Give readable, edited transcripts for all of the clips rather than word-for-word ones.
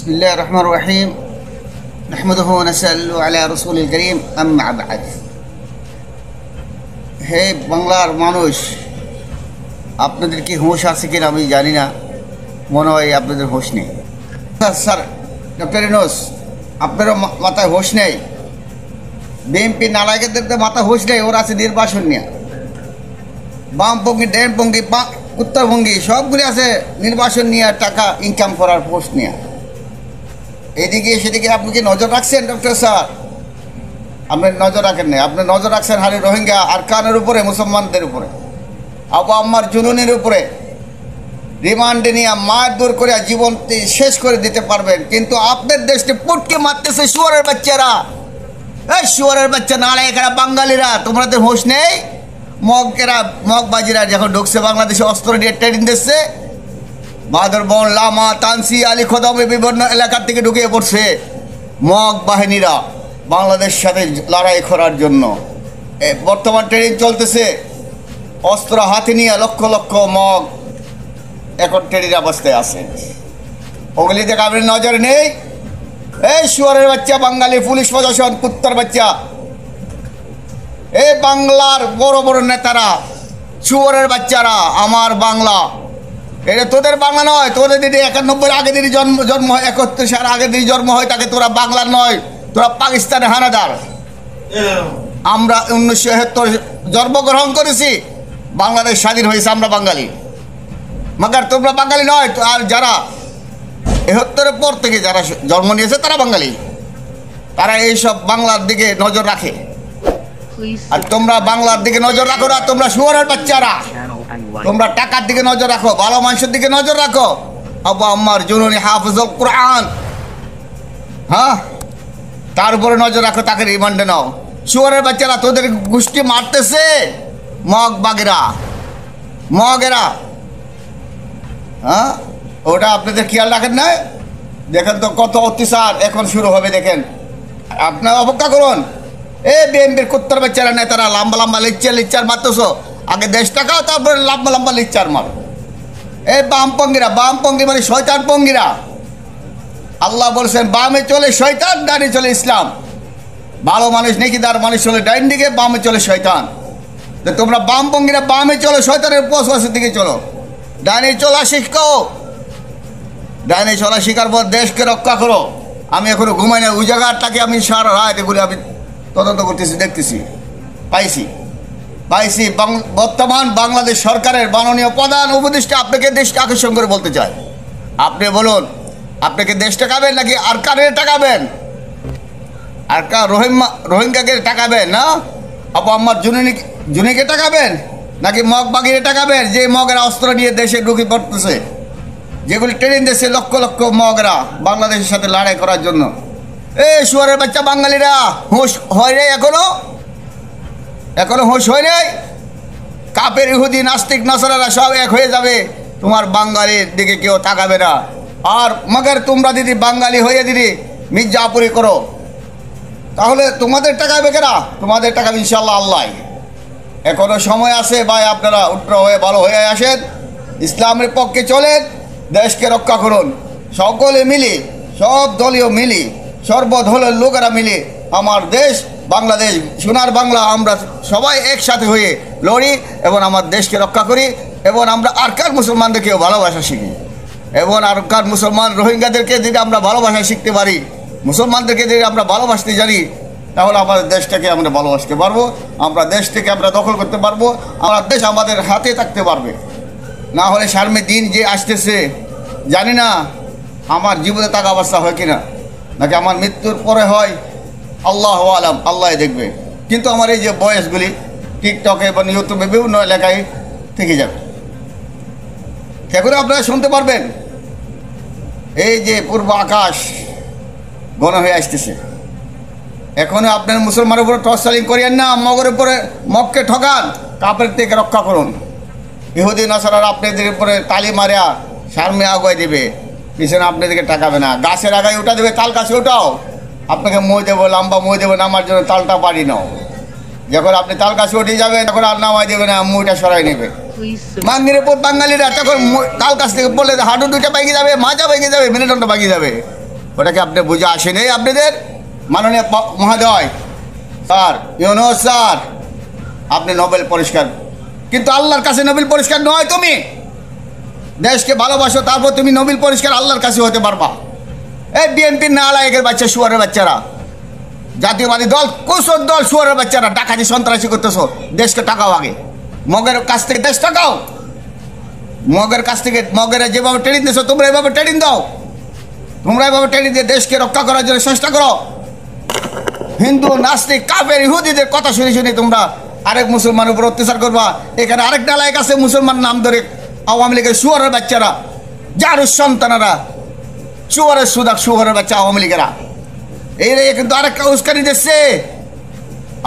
বিসমিল্লাহির রহমানির রহিম নাহমাদুহু ওয়া নাসাল্লু আলা রাসূলিল কারীম আম্মা বা'দ। হে বাংলার মানুষ, আপনাদের কি হোশ আছে কিনা আমি জানি না, মনে হয় আপনাদের হোশ নেই। স্যার ডক্টর ইউনূস, আপনারও মাথায় হোশ নেই। বিএনপি নালায়কদের তো মাথায় হোশ নেই, ওরা আছে নির্বাচন নিয়ে। বামপন্থী, ডানপন্থী, উত্তরপন্থী সবগুলি আছে নির্বাচন নিয়ে, টাকা ইনকাম করার পোস্ট নিয়ে। এদিকে সেদিকে আপনি কি নজর রাখছেন ডক্টর স্যার? আপনি নজর রাখেন না, আপনি নজর রাখছেন হারি রোহিঙ্গা আরকানের উপরে, মুসলমানদের উপরে, আবু আম্মার জুনুনের উপরে। রিমান্ডে নিয়ে মার দূর করে জীবন শেষ করে দিতে পারবেন, কিন্তু আপনার দেশকে পুটকে মারতেছে শুয়োরের বাচ্চারা। এই শুয়োরের বাচ্চা নালায়কেরা, বাঙালিরা, তোমাদের হোশ নেই? মগবাজিরা যখন ঢুকছে বাংলাদেশে অস্ত্র নিয়ে ট্রেনিং দিচ্ছে, বাদরবন, লামা, তানসি, আলী খোদমে বিভিন্ন এলাকার থেকে ঢুকিয়ে পড়ছে মগ বাহিনীরা বাংলাদেশের সাথে লড়াই করার জন্য। বর্তমান ট্রেনিং চলতেছে, অস্ত্র হাতে নিয়ে লক্ষ লক্ষ মগ এখন ট্রেনিং অবস্থায় আছে। ওগুলি দেখে আপনার নজর নেই? এই শুয়োরের বাচ্চা বাঙালি পুলিশ প্রশাসন, কুত্তার বাচ্চা, এই বাংলার বড় বড় নেতারা, শুয়োরের বাচ্চারা, আমার বাংলা, এটা তোদের বাংলা নয়। তোদের যদি 91 আগে দিনই জন্ম হয়, 71 সাল আগে দিনই জন্ম হয়, তাকে তোরা বাংলার নয়, তোরা পাকিস্তানের হানাদার। আমরা 1971 জন্মগ্রহণ করেছি, বাংলাদেশ স্বাধীন হয়েছে, আমরা বাঙালি। মাগার তোমরা বাঙালি নয়। আর যারা 71-এর পর থেকে যারা জন্ম নিয়েছে তারা বাঙালি, তারা এইসব বাংলার দিকে নজর রাখে। আর তোমরা বাংলার দিকে নজর রাখো না, তোমরা শুয়োরের বাচ্চারা। তোমরা টাকার দিকে নজর রাখো, ভালো মানুষের দিকে নজর রাখো। আবু আম্মার জুনুনি হাফিজুল কুরআন, হ্যাঁ, তার উপরে নজর রাখো, তাকে রিমান্ডে নাও। শুয়োরের বাচ্চারা, তোদের গোষ্ঠী মারতেছে মগেরা, হ্যাঁ, ওটা আপনাদের খেয়াল রাখেন না? দেখেন তো কত অত্যাচার এখন শুরু হবে, দেখেন। আপনারা অপেক্ষা করুন। এই বিএনপির কুত্তার বাচ্চারা, নেতারা লম্বা লম্বা লিকচার মারতেছো, আগে দেশ টাকাও, তারপরে লম্বা লম্বা লিকচার মারো। এই বামপন্থী মানে শয়তান পঙ্গিরা। আল্লাহ বলছেন বামে চলে শয়তান, ডানে চলে ইসলাম। ভালো মানুষ নেকিদার মানুষ চলে ডাইন দিকে, বামে চলে শয়তান। তো তোমরা বামপন্থীরা বামে চলো, শয়তানের পশুপাশের দিকে চলো। ডানে চলা শিখো, ডানে চলা শিখার পর দেশকে রক্ষা করো। আমি এখনো ঘুমাই না, ওই জায়গাটাকে আমি সারা রাত এগুলি আমি তদন্ত করতেছি, দেখতেছি, পাইছি। বর্তমান বাংলাদেশ সরকারের মাননীয় প্রধান উপদেষ্টা আপনাকে দেশকে আকর্ষণ করে বলতে চায়। আপনি বলুন, আপনাকে দেশ টাকাবেন নাকি আর কারে টাকাবেন? আর রোহিঙ্গাকে টাকাবেন না? আবু আম্মার জুনিকে টাকাবেন নাকি মগ বাগিরে টাকাবেন? যে মগেরা অস্ত্র নিয়ে দেশে ঢুকে পড়তেছে, যেগুলি ট্রেনিং দিচ্ছে লক্ষ লক্ষ মগরা বাংলাদেশের সাথে লড়াই করার জন্য। এই শুয়োরের বাচ্চা বাঙালিরা, হুঁশ হয় রে? এখনো হুঁশ হয় নাই? কাফের, ইহুদি, নাস্তিক, নাসারারা সব এক হয়ে যাবে, তোমার বাঙালির দিকে কেউ তাকাবে না। আর মগের তোমরা যদি বাঙালি হয়ে যদি মির্জাপুরি করো, তাহলে তোমাদের টাকাবে কেনা? তোমাদের টাকাবে ইনশাল্লাহ আল্লাহ। এখনো সময় আছে ভাই, আপনারা উত্তর হয়ে ভালো হয়ে আসেন, ইসলামের পক্ষে চলেন, দেশকে রক্ষা করুন। সকলে মিলে, সব দলীয় মিলি, সর্বদলের লোকেরা মিলে আমার দেশ বাংলাদেশ, সোনার বাংলা, আমরা সবাই একসাথে হয়ে লড়ি এবং আমার দেশকে রক্ষা করি। এবং আমরা আরকান মুসলমানদেরকেও ভালোবাসা শিখি, এবং আরকান মুসলমান রোহিঙ্গাদেরকে যদি আমরা ভালোবাসা শিখতে পারি, মুসলমানদেরকে যদি আমরা ভালোবাসতে জানি, তাহলে আমাদের দেশটাকে আমরা ভালোবাসতে পারবো, আমরা দেশটাকে আমরা দখল করতে পারবো, আমার দেশ আমাদের হাতে থাকতে পারবে। না হলে সামনে দিন যে আসতেছে, জানি না আমার জীবনে টাকা অবস্থা হয় কিনা, নাকি আমার মৃত্যুর পরে হয়, আল্লাহ আলাম, আল্লাহ দেখবে। কিন্তু আমার এই যে বয়সগুলি টিকটকে বা ইউটিউবে বিভিন্ন এলাকায় থেকে যাবে, এখন আপনারা শুনতে পারবেন। এই যে পূর্ব আকাশ ঘন হয়ে আসতেছে, এখনও আপনার মুসলমানের উপরে টর্চারিং করিয়েন না, মগের উপরে মগকে ঠকান, কাপের থেকে রক্ষা করুন। ইহুদি নাসারারা আপনাদের উপরে তালি মারিয়া সামনে আগুয়ে দেবে, পিছনে আপনাদেরকে টাকাবে না। গাছের আগায় উঠা দেবে, তাল গাছে উঠাও, আপনাকে মই দেবো, লম্বা মই দেবো, নামার জন্য তালটা পারি নাও। যখন আপনি তাল গাছে উঠে যাবেন, তখন আর নামাই দেবে না, মইটা সরাই নেবে। মাঙ্গির উপর বাঙালিরা তখন তাল গাছ থেকে পড়লে হাঁটু দুইটা ভেঙে যাবে, মাজা ভেঙে যাবে, মেরুদণ্ড ভেঙে যাবে। ওটাকে আপনি বুঝে আসেনি আপনাদের মাননীয় মহোদয় স্যার ইউনুস স্যার, আপনি নোবেল পুরস্কার, কিন্তু আল্লাহর কাছে নোবেল পুরস্কার নয়। তুমি দেশকে ভালোবাসো, তারপর তুমি নোবেল পুরস্কার আল্লাহর কাছে হতে পারবা। এই বিএনপির নালায়কের বাচ্চা, শুয়ারের বাচ্চারা, জাতীয়বাদী দল, কুসর দল, শুয়ারের বাচ্চারা, ডাকাতি সন্ত্রাসী করতেছো। দেশকে টাকাও আগে, মগের কাছ থেকে দেশ টাকাও, মগের কাছ থেকে, মগের যেভাবে ট্রেনিং দিয়েছো তোমরা এভাবে ট্রেনিং দাও, তোমরা এভাবে ট্রেনিং দিয়ে দেশকে রক্ষা করার জন্য চেষ্টা করো। হিন্দু নাস্তিক কাফের ইহুদিদের কথা শুনে শুনে তোমরা আরেক মুসলমানের উপর অত্যাচার করবা। এখানে আরেক নালায়ক আছে মুসলমান নাম ধরে, আওয়ামী লীগের শুয়ারের বাচ্চারা, জারুর সন্তানারা, শুয়ারের সুদাক, শুয়ারের বাচ্চা আওয়ামী লীগেরা, এরা কিন্তু আরেকটা উস্কানি দিচ্ছে,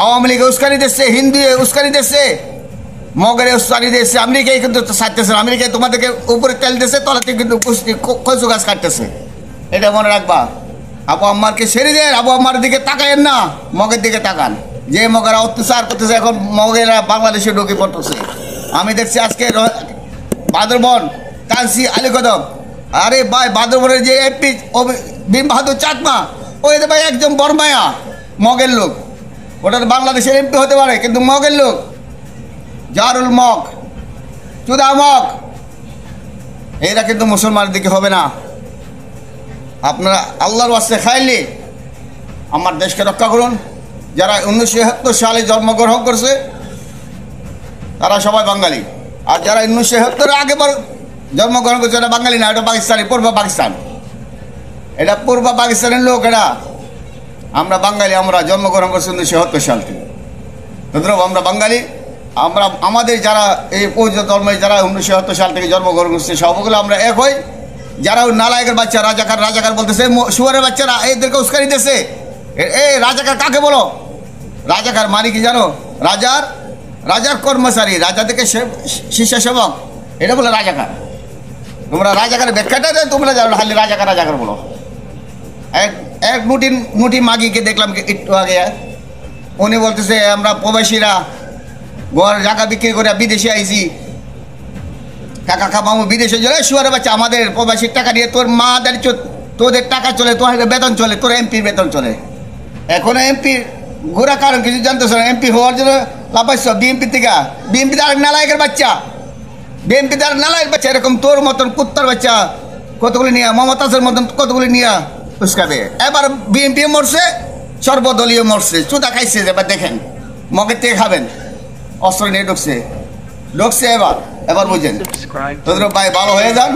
আওয়ামী লীগে উস্কানি দিচ্ছে, হিন্দু উস্কানি দিচ্ছে, মগরে উস্কানি দিচ্ছে। আমেরিকায় কিন্তু ছাড়তেছে, আমেরিকায় তোমাদেরকে উপরে তেল দিচ্ছে, তলাতে কিন্তু কচু গাছ কাটতেছে। এটা মনে রাখবা। আবু আম্মারকে ছেড়ে দেন, আবু আম্মার দিকে তাকায়েন না, মগের দিকে তাকান। যে মগেরা অত্যাচার করতেছে, এখন মগেরা বাংলাদেশে ঢুকে পড়তেছে। আমি দেখছি আজকে বাদরবন, কানসি, আলীকদম, আরে ভাই বাদরবনের যে এমপি ভীম বাহাদুর চাকমা, ওই ভাই একজন বর্মায়া, মগের লোক। ওটা বাংলাদেশের এমপি হতে পারে, কিন্তু মগের লোক, জারুল মগ, চুদা মগ, এরা কিন্তু মুসলমানের দিকে হবে না। আপনারা আল্লাহর ওয়াস্তে খাইলে আমার দেশকে রক্ষা করুন। যারা 1971 সালে জন্মগ্রহণ করছে তারা সবাই বাঙালি, আর যারা 1971 আগে জন্মগ্রহণ করছে এটা বাঙালি না, এটা পাকিস্তানি, পূর্ব পাকিস্তান, এটা পূর্ব পাকিস্তানের লোক। এটা আমরা বাঙালি, আমরা জন্মগ্রহণ করছি 1970 সাল থেকে। তদ্রুপ আমরা বাঙালি, আমরা আমাদের যারা এই পৌঁছ ধর্মে যারা 1970 সাল থেকে জন্মগ্রহণ করছে সবগুলো আমরা এক হই। যারা নালায়কের বাচ্চা, রাজাকার রাজাকার বলতেছে, শুয়ারের বাচ্চারা এদেরকে উস্কানি দিতেছে। এই রাজাকার কাকে বলো? রাজাকার মানে কি জানো? রাজার কর্মচারী, রাজা থেকে শিষ্যসেবক, এটা বলে রাজাকার। তোমরা রাজাকারের ব্যাখ্যাটা দেয়, তোমরা জানো খালি রাজাকার রাজাকার বলো। এক মুটি মাগিকে দেখলাম একটু আগে, উনি বলতেছে আমরা প্রবাসীরা ঘর জায়গা বিক্রি করে বিদেশে আইছি, টাকা খামামো বিদেশে চলে। শুয়ারে বাচ্চা, আমাদের প্রবাসীর টাকা দিয়ে তোর মাদের তোদের টাকা চলে, তোর বেতন চলে, তোর এমপির বেতন চলে। এখনো এমপির ঘোরা কারণ কিছু জানতেছ না। এমপি হওয়ার জন্য লাফাইছ বিএমপি থেকে। বিএমপিতে আরেক নালায়কের বাচ্চা, বিএমপিতে আরেক নালায়কের বাচ্চা, এরকম তোর মতন কুত্তার বাচ্চা কতগুলি নিয়ে, মমতাজের মতন কতগুলি নিয়ে উস্কাবে। এবার বিএমপি মরছে, সর্বদলীয় মরছে, চুদা খাইছে। এবার দেখেন মগের থেকে খাবেন, অস্ত্র নিয়ে ঢুকছে। এবার বুঝেন তোদের ভাই ভালো হয়ে যান।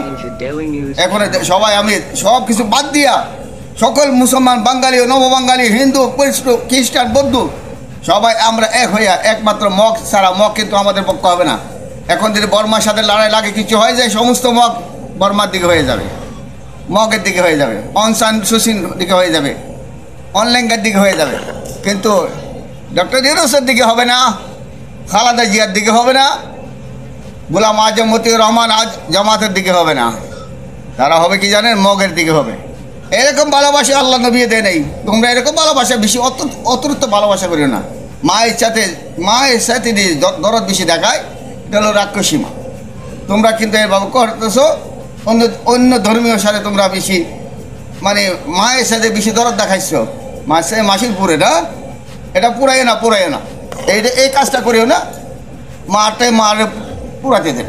এখন সবাই আমি সব কিছু বাদ দিয়া সকল মুসলমান, বাঙালি, নববাঙালি, হিন্দু, খ্রিস্টান, বৌদ্ধ সবাই আমরা এক হইয়া একমাত্র মগ ছাড়া, মগ কিন্তু আমাদের পক্ষ হবে না। এখন যদি বর্মার সাথে লড়াই লাগে, কিছু হয়ে যায়, সমস্ত মগ বর্মার দিকে হয়ে যাবে, মগের দিকে হয়ে যাবে, অনসান সুসিন দিকে হয়ে যাবে, অনলাইনের দিকে হয়ে যাবে। কিন্তু ডক্টর ইউনূসের দিকে হবে না, খালেদা জিয়ার দিকে হবে না, গোলাম আজম মতিউর রহমান জামাতের দিকে হবে না। তারা হবে কি জানেন? মগের দিকে হবে। এরকম ভালোবাসা আল্লাহ নবী দেয় নেই। তোমরা এরকম ভালোবাসা বেশি অতিরিক্ত ভালোবাসা করিও না। মায়ের সাথে দরদ বেশি দেখায়, এটা হলো রাক্ষসীমা। তোমরা কিন্তু এভাবে করতেছো, অন্য ধর্মীয় সাথে তোমরা বেশি, মানে মায়ের সাথে বেশি দরদ দেখাইছো। মাসির পুরে না, এটা পুরাইও না। এই কাজটা করিও না, মারে পুরাতে দেন।